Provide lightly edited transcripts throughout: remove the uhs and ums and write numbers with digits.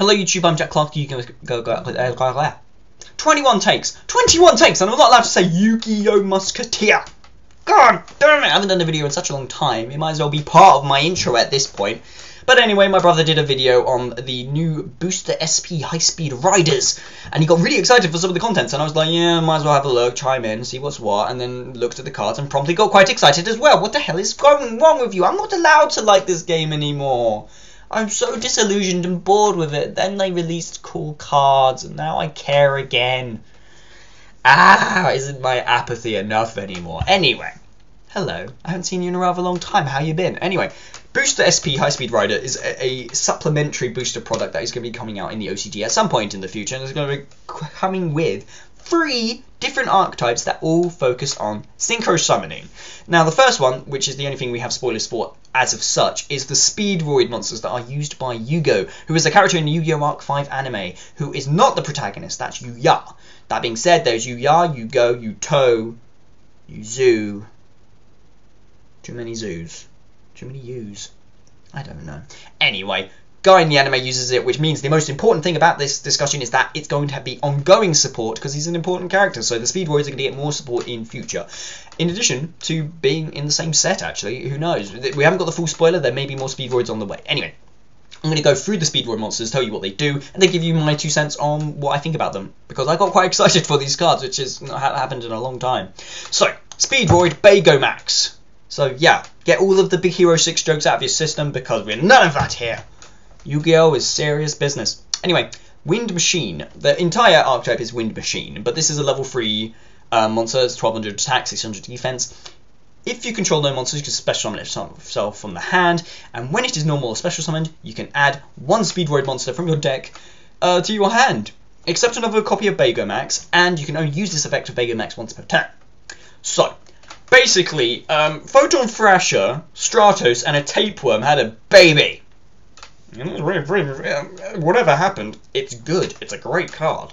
Hello YouTube, I'm Jack Clark. You can go 21 takes, and I'm not allowed to say Yu-Gi-Oh! Musketeer. God damn it, I haven't done a video in such a long time. It might as well be part of my intro at this point. But anyway, my brother did a video on the new Booster SP high-speed riders, and he got really excited for some of the contents, and I was like, yeah, might as well have a look, chime in, see what's what, and then looked at the cards and promptly got quite excited as well. What the hell is going wrong with you? I'm not allowed to like this game anymore. I'm so disillusioned and bored with it. Then they released cool cards, and now I care again. Isn't my apathy enough anymore? Anyway, hello. I haven't seen you in a rather long time. How you been? Anyway, Booster SP High Speed Rider is a supplementary booster product that is going to be coming out in the OCG at some point in the future, and it's going to be coming with 3 different archetypes that all focus on synchro summoning. Now, the first one, which is the only thing we have spoilers for as of such, is the SPEEDROID monsters that are used by Yugo, who is a character in the Yu-Gi-Oh! Arc 5 anime, who is not the protagonist, that's Yuya. That being said, there's Yuya, Yugo, Yuto, Yuzu. Too many zoos. Too many U's. I don't know. Anyway, guy in the anime uses it, which means the most important thing about this discussion is that it's going to be ongoing support because he's an important character, so the SPEEDROIDs are going to get more support in future. In addition to being in the same set, actually, who knows? We haven't got the full spoiler, there may be more SPEEDROIDs on the way. Anyway, I'm going to go through the SPEEDROID monsters, tell you what they do, and then give you my 2 cents on what I think about them, because I got quite excited for these cards, which has not happened in a long time. So, SPEEDROID Bagomax. So yeah, get all of the Big Hero 6 jokes out of your system, because we're none of that here. Yu-Gi-Oh! Is serious business. Anyway, Wind Machine. The entire archetype is Wind Machine, but this is a level 3 monster. It's 1200 attack, 600 defense. If you control no monsters, you can special summon itself from the hand, and when it is normal or special summoned, you can add 1 SPEEDROID monster from your deck to your hand, except another copy of Bagomax, and you can only use this effect of Bagomax once per turn. So, basically, Photon Thrasher, Stratos, and a Tapeworm had a baby. Whatever happened, it's good. It's a great card.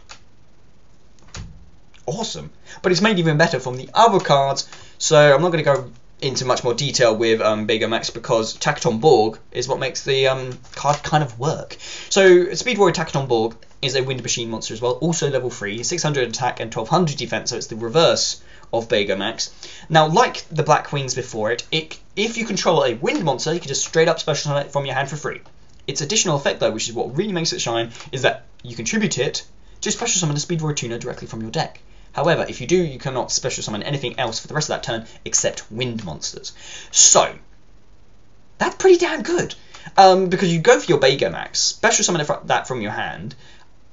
Awesome. But it's made even better from the other cards, so I'm not going to go into much more detail with Bagomax because Tacton Borg is what makes the card kind of work. So SPEEDROID Tacton Borg is a Wind Machine monster as well, also level 3, 600 attack and 1200 defense, so it's the reverse of Bagomax. Now, like the Black Wings before it, if you control a wind monster, you can just straight up special summon it from your hand for free. Its additional effect, though, which is what really makes it shine, is that you contribute it to special summon a SPEEDROID tuner directly from your deck. However, if you do, you cannot special summon anything else for the rest of that turn except wind monsters. So, that's pretty damn good. Because you go for your Bagomax, special summon that from your hand,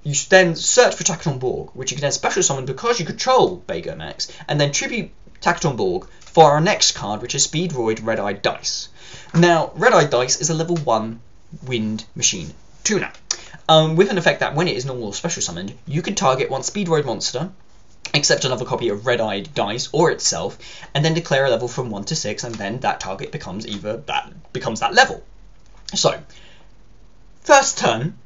you then search for Tacton Borg, which you can then special summon because you control Bagomax, and then tribute Tacton Borg for our next card, which is SPEEDROID Red-Eyed Dice. Now, Red-Eyed Dice is a level 1 Wind Machine tuner, with an effect that when it is normal or special summoned, you can target 1 SPEEDROID monster, except another copy of Red-Eyed Dice or itself, and then declare a level from 1 to 6, and then that target becomes that level. So, first turn,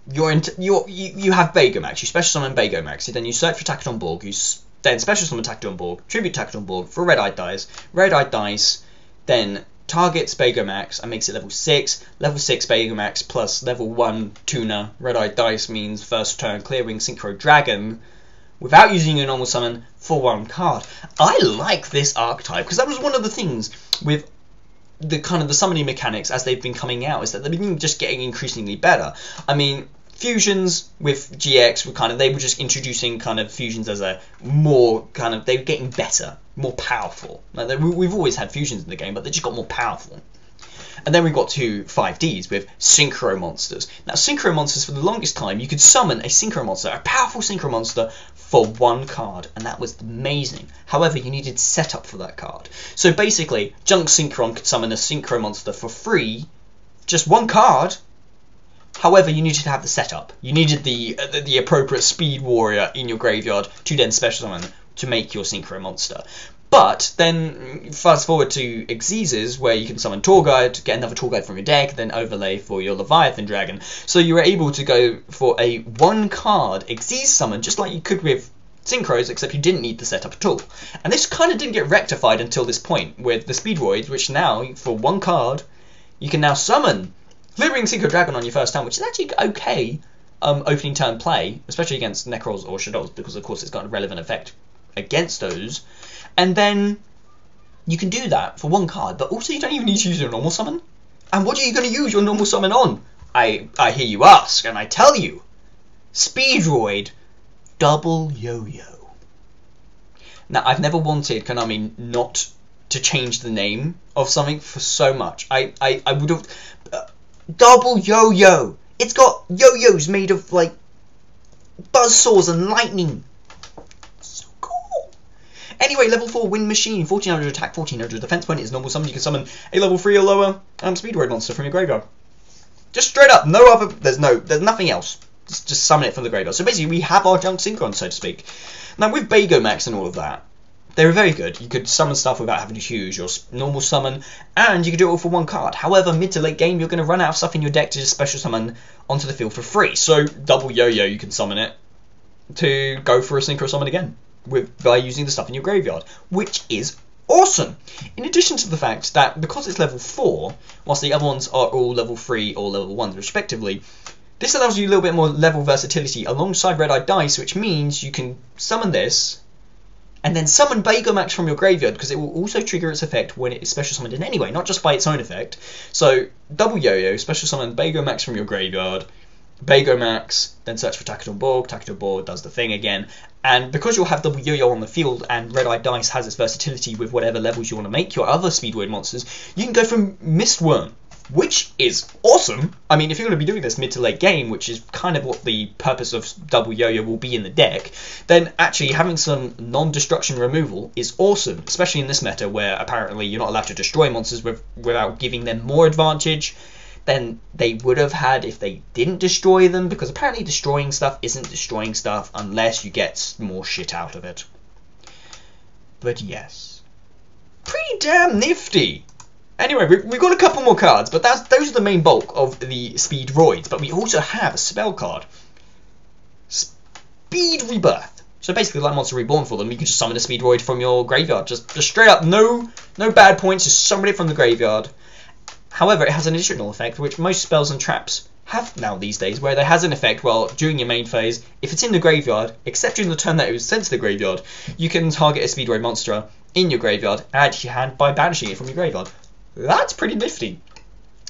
you have Bagomax, you special summon Bagomax, then you search for Tacton Borg, you then special summon Tacton Borg, tribute Tacton Borg for Red-Eyed Dice, then targets Bagomax and makes it level 6, level 6 Bagomax plus level 1 tuner, Red-Eyed Dice means first turn clearing Synchro Dragon, without using your normal summon for 1 card. I like this archetype, because that was one of the things with the kind of the summoning mechanics as they've been coming out, is that they've been just getting increasingly better. I mean, fusions with GX they were just introducing kind of fusions as a more kind of, they were getting better, more powerful. Like we've always had fusions in the game, but they just got more powerful. And then we got to 5Ds with Synchro Monsters. Now, Synchro Monsters, for the longest time, you could summon a Synchro Monster, a powerful Synchro Monster, for 1 card, and that was amazing. However, you needed setup for that card. So basically, Junk Synchron could summon a Synchro Monster for free, just 1 card. However, you needed to have the setup. You needed the appropriate Speed Warrior in your graveyard to then special summon to make your Synchro Monster. But then fast forward to Xyz's, where you can summon Torguide, get another Torguide from your deck, then overlay for your Leviathan Dragon. So you were able to go for a 1 card Xyz summon, just like you could with Synchros, except you didn't need the setup at all. And this kind of didn't get rectified until this point with the SPEEDROIDs, which now, for 1 card, you can now summon Clearing Synchro Dragon on your first turn, which is actually okay opening turn play, especially against Necrons or Shadows, because of course it's got a relevant effect against those. And then you can do that for one card, but also you don't even need to use your normal summon. And what are you going to use your normal summon on? I hear you ask, and I tell you, Speedroid Double Yo-Yo. Now, I've never wanted Konami not to change the name of something for so much. I would have... Double Yo-Yo! It's got yo-yos made of, like, buzzsaws and lightning. So cool. Anyway, level 4 Wind Machine, 1400 attack, 1400 defense. When it is normal summon, you can summon a level 3 or lower Speedroid monster from your graveyard. Just straight up, no other... There's nothing else. Just summon it from the graveyard. So basically, we have our junk synchron, so to speak. Now, with Bagomax and all of that, they were very good. You could summon stuff without having to use your normal summon, and you could do it all for one card. However, mid to late game, you're going to run out of stuff in your deck to just special summon onto the field for free. So, Double Yo-Yo, you can summon it to go for a Synchro summon again by using the stuff in your graveyard, which is awesome. In addition to the fact that because it's level 4, whilst the other ones are all level 3 or level 1 respectively, this allows you a little bit more level versatility alongside Red-Eyed Dice, which means you can summon this and then summon Bagomax from your graveyard, because it will also trigger its effect when it is special summoned in any way, not just by its own effect. So, Double Yo-Yo, special summon Bagomax from your graveyard, Bagomax, then search for Tactical Borg does the thing again, and because you'll have Double Yo-Yo on the field and Red-Eyed Dice has its versatility with whatever levels you want to make your other Speedroid monsters, you can go for Mistworm, which is awesome. I mean, if you're going to be doing this mid to late game, which is kind of what the purpose of Double Yo-Yo will be in the deck, then actually having some non-destruction removal is awesome, especially in this meta where apparently you're not allowed to destroy monsters without giving them more advantage than they would have had if they didn't destroy them, because apparently destroying stuff isn't destroying stuff unless you get more shit out of it. But yes, pretty damn nifty. Anyway, we've got a couple more cards, but those are the main bulk of the Speedroids. But we also have a spell card, Speed Rebirth. So basically, like Monster Reborn for them, you can just summon a Speedroid from your graveyard, just straight up, no bad points, just summon it from the graveyard. However, it has an additional effect, which most spells and traps have now these days, where it has an effect, well, during your main phase, if it's in the graveyard, except during the turn that it was sent to the graveyard, you can target a Speedroid monster in your graveyard, add to your hand by banishing it from your graveyard. That's pretty nifty.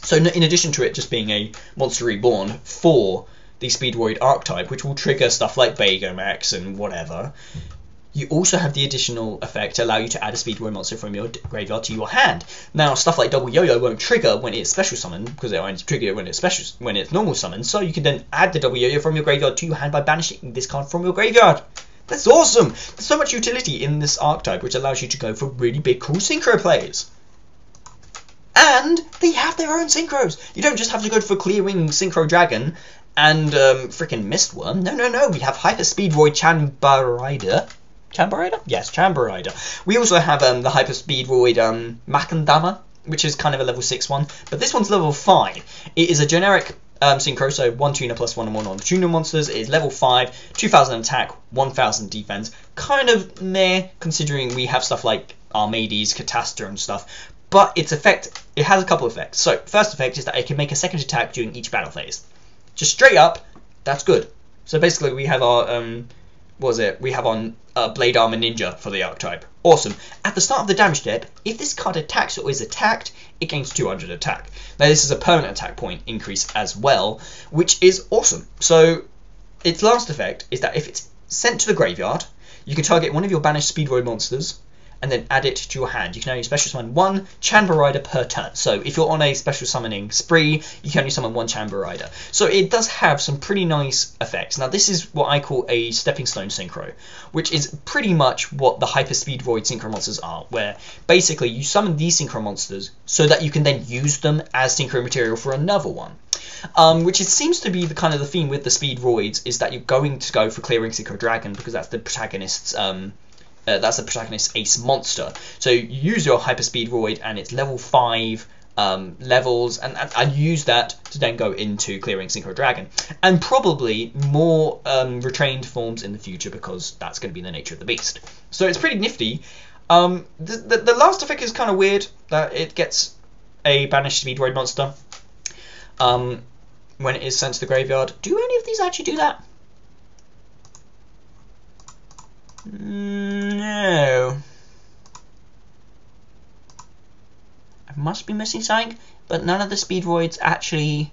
So in addition to it just being a Monster Reborn for the Speedroid archetype, which will trigger stuff like Bagomax and whatever, you also have the additional effect to allow you to add a Speedroid monster from your graveyard to your hand. Now, stuff like Double Yo-Yo won't trigger when it's special summoned, because it only trigger when it's normal summoned, so you can then add the Double Yo-Yo from your graveyard to your hand by banishing this card from your graveyard. That's awesome! There's so much utility in this archetype, which allows you to go for really big, cool synchro plays. And they have their own synchros. You don't just have to go for Clearwing Synchro Dragon and frickin' Mistworm. No. We have Hyper Speedroid Chamber Rider? Yes, Chamber Rider. We also have the Hyper Speedroid Macandama, which is kind of a level 6 one. But this one's level 5. It is a generic synchro, so 1 tuner plus 1 and 1 on the tuner monsters. It is level 5, 2000 attack, 1000 defense. Kind of meh, considering we have stuff like Armades, Catastor and stuff. But its effect, it has a couple of effects. So, first effect is that it can make a second attack during each battle phase. Just straight up, that's good. So basically we have our, we have on Blade Armor Ninja for the archetype. Awesome. At the start of the damage step, if this card attacks or is attacked, it gains 200 attack. Now this is a permanent attack point increase as well, which is awesome. So, its last effect is that if it's sent to the graveyard, you can target one of your banished Speedroid monsters, and then add it to your hand. You can only special summon 1 Chamber Rider per turn. So if you're on a special summoning spree, you can only summon 1 Chamber Rider. So it does have some pretty nice effects. Now this is what I call a stepping stone synchro, which is pretty much what the Hyper Speedroid synchro monsters are, where basically you summon these synchro monsters so that you can then use them as synchro material for another one. Which seems to be the kind of the theme with the Speedroids, is that you're going to go for Clearing Synchro Dragon because that's the protagonist's ace monster. So you use your Hyper Speedroid and it's level 5 levels, and use that to then go into Clearing Synchro Dragon. And probably more retrained forms in the future, because that's going to be the nature of the beast. So it's pretty nifty. The last effect is kind of weird, that it gets a banished Speedroid monster. when it is sent to the graveyard. Do any of these actually do that? No. I must be missing something, but none of the SPEEDROIDS actually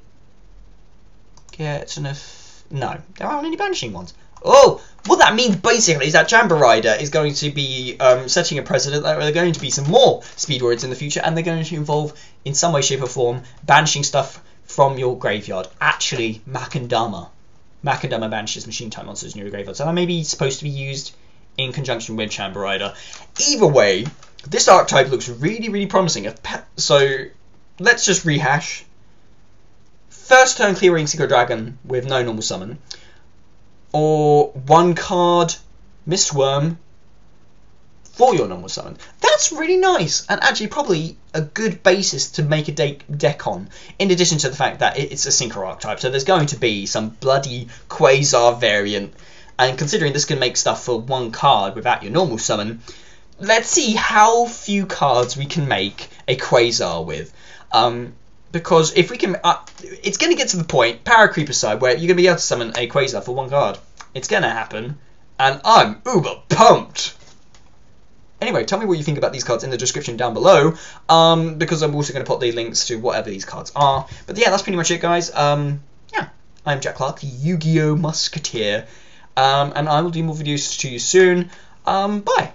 get enough. No, there aren't any banishing ones. Oh, what that means basically is that Jamba Rider is going to be setting a precedent that there are going to be some more SPEEDROIDs in the future, and they're going to involve, in some way, shape, or form, banishing stuff from your graveyard. Actually, Makandama banishes machine-type monsters in your graveyard, so that may be supposed to be used in conjunction with Jamba Rider. Either way, this archetype looks really, really promising. So, let's just rehash. First turn clearing Synchro Dragon with no normal summon. Or 1 card Mistworm for your normal summon. That's really nice, and actually probably a good basis to make a deck on, in addition to the fact that it's a Synchro archetype, so there's going to be some bloody Quasar variant, and considering this can make stuff for 1 card without your normal summon, let's see how few cards we can make a Quasar with. Because if we can, it's going to get to the point, power creep aside, where you're going to be able to summon a Quasar for 1 card. It's going to happen, and I'm uber pumped! Anyway, tell me what you think about these cards in the description down below, because I'm also going to put the links to whatever these cards are. But yeah, that's pretty much it, guys. Yeah, I'm Jack Clark, the Yu-Gi-Oh! Musketeer, and I will do more videos to you soon. Bye!